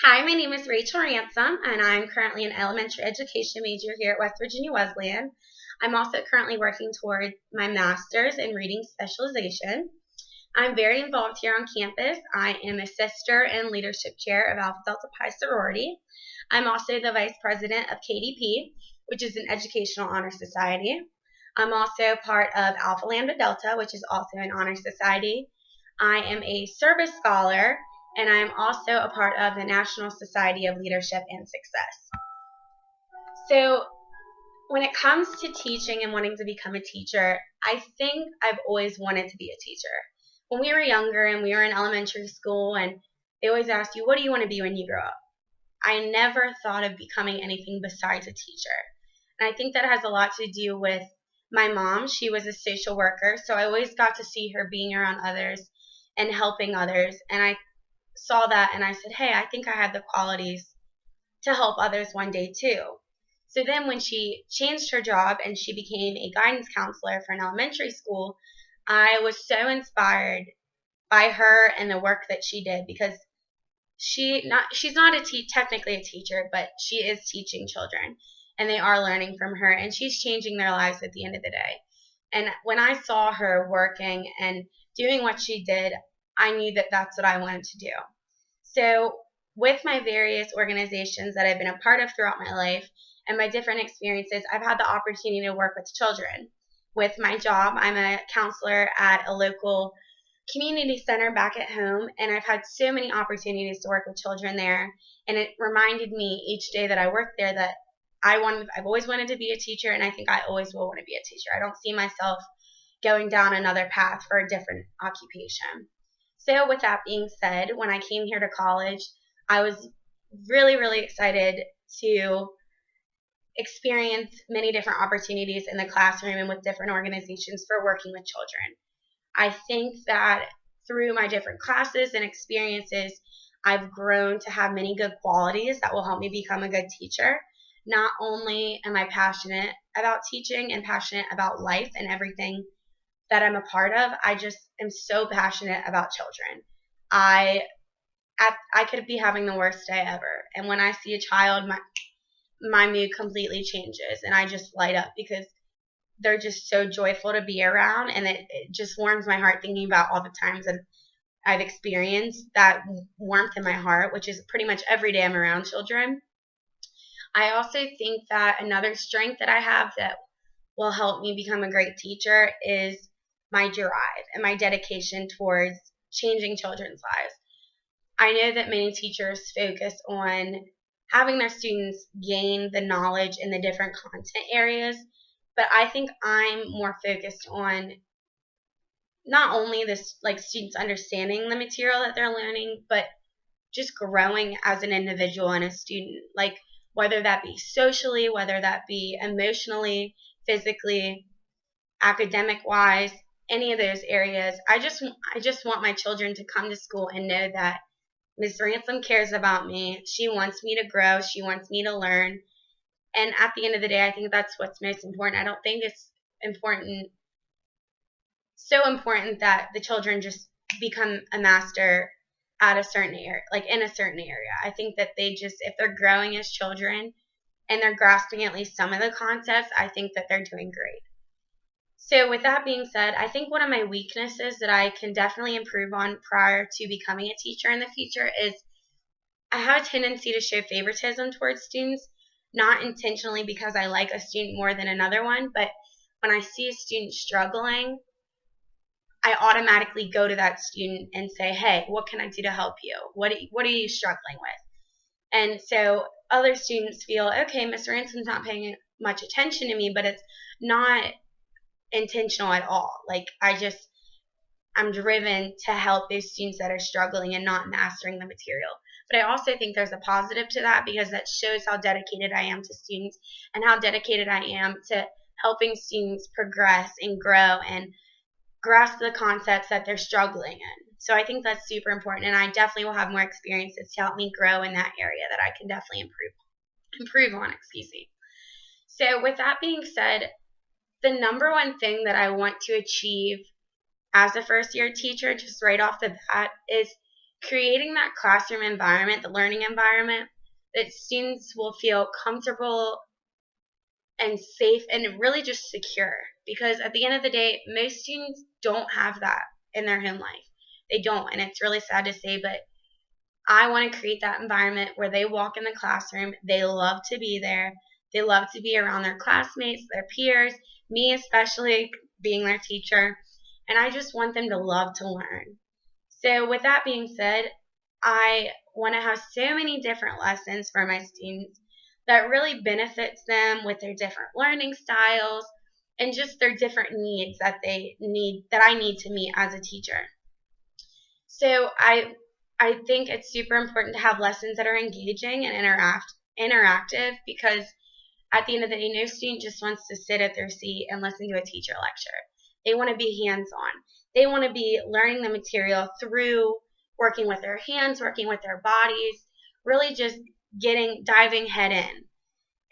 Hi, my name is Rachel Ransom, and I'm currently an elementary education major here at West Virginia Wesleyan. I'm also currently working toward my master's in reading specialization. I'm very involved here on campus. I am a sister and leadership chair of Alpha Delta Pi sorority. I'm also the vice president of KDP, which is an educational honor society. I'm also part of Alpha Lambda Delta, which is also an honor society. I am a service scholar, and I'm also a part of the National Society of Leadership and Success. So, when it comes to teaching and wanting to become a teacher, I think I've always wanted to be a teacher. When we were younger and we were in elementary school, and they always asked you, what do you want to be when you grow up? I never thought of becoming anything besides a teacher. And I think that has a lot to do with my mom. She was a social worker, so I always got to see her being around others and helping others. And I saw that and I said, hey, I think I have the qualities to help others one day too. So then when she changed her job and she became a guidance counselor for an elementary school, I was so inspired by her and the work that she did because she's not technically a teacher, but she is teaching children and they are learning from her and she's changing their lives at the end of the day. And when I saw her working and doing what she did, I knew that that's what I wanted to do. So, with my various organizations that I've been a part of throughout my life and my different experiences, I've had the opportunity to work with children. With my job, I'm a counselor at a local community center back at home, and I've had so many opportunities to work with children there. And it reminded me each day that I worked there that I've always wanted to be a teacher, and I think I always will want to be a teacher. I don't see myself going down another path for a different occupation. So, with that being said, when I came here to college, I was really, really excited to experience many different opportunities in the classroom and with different organizations for working with children. I think that through my different classes and experiences, I've grown to have many good qualities that will help me become a good teacher. Not only am I passionate about teaching and passionate about life and everything that I'm a part of, I just am so passionate about children. I I could be having the worst day ever, and when I see a child, my mood completely changes, and I just light up because they're just so joyful to be around, and it just warms my heart thinking about all the times that I've experienced that warmth in my heart, which is pretty much every day I'm around children. I also think that another strength that I have that will help me become a great teacher is my drive and my dedication towards changing children's lives. I know that many teachers focus on having their students gain the knowledge in the different content areas, but I think I'm more focused on not only this like students understanding the material that they're learning, but just growing as an individual and a student, like whether that be socially, whether that be emotionally, physically, academic wise, any of those areas. I just want my children to come to school and know that Ms. Ransom cares about me. She wants me to grow. She wants me to learn. And at the end of the day, I think that's what's most important. I don't think it's important, so important that the children just become a master at a certain area, like in a certain area. I think that they just, if they're growing as children and they're grasping at least some of the concepts, I think that they're doing great. So, with that being said, I think one of my weaknesses that I can definitely improve on prior to becoming a teacher in the future is I have a tendency to show favoritism towards students, not intentionally because I like a student more than another one, but when I see a student struggling, I automatically go to that student and say, hey, what can I do to help you? What are you struggling with? And so other students feel, okay, Miss Ransom's not paying much attention to me, but it's not intentional at all. Like I'm driven to help those students that are struggling and not mastering the material. But I also think there's a positive to that because that shows how dedicated I am to students and how dedicated I am to helping students progress and grow and grasp the concepts that they're struggling in. So I think that's super important, and I definitely will have more experiences to help me grow in that area that I can definitely improve on, excuse me. So with that being said, the number one thing that I want to achieve as a first year teacher, just right off the bat, is creating that classroom environment, the learning environment, that students will feel comfortable and safe and really just secure. Because at the end of the day, most students don't have that in their home life. They don't, and it's really sad to say, but I want to create that environment where they walk in the classroom, they love to be there, they love to be around their classmates, their peers, me especially being their teacher, and I just want them to love to learn. So with that being said, I want to have so many different lessons for my students that really benefits them with their different learning styles and just their different needs that I need to meet as a teacher. So I think it's super important to have lessons that are engaging and interactive, because at the end of the day, no student just wants to sit at their seat and listen to a teacher lecture. They want to be hands-on. They want to be learning the material through working with their hands, working with their bodies, really just diving head in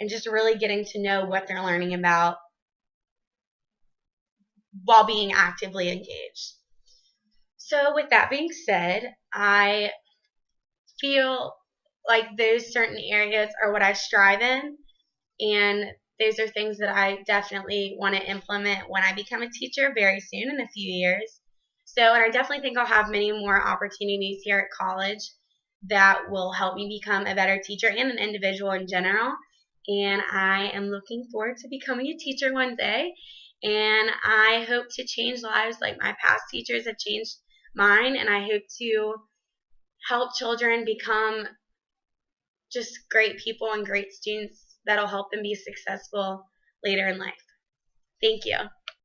and just really getting to know what they're learning about while being actively engaged. So with that being said, I feel like those certain areas are what I strive in, and those are things that I definitely want to implement when I become a teacher very soon in a few years. So, and I definitely think I'll have many more opportunities here at college that will help me become a better teacher and an individual in general. And I am looking forward to becoming a teacher one day. And I hope to change lives like my past teachers have changed mine. And I hope to help children become just great people and great students that'll help them be successful later in life. Thank you.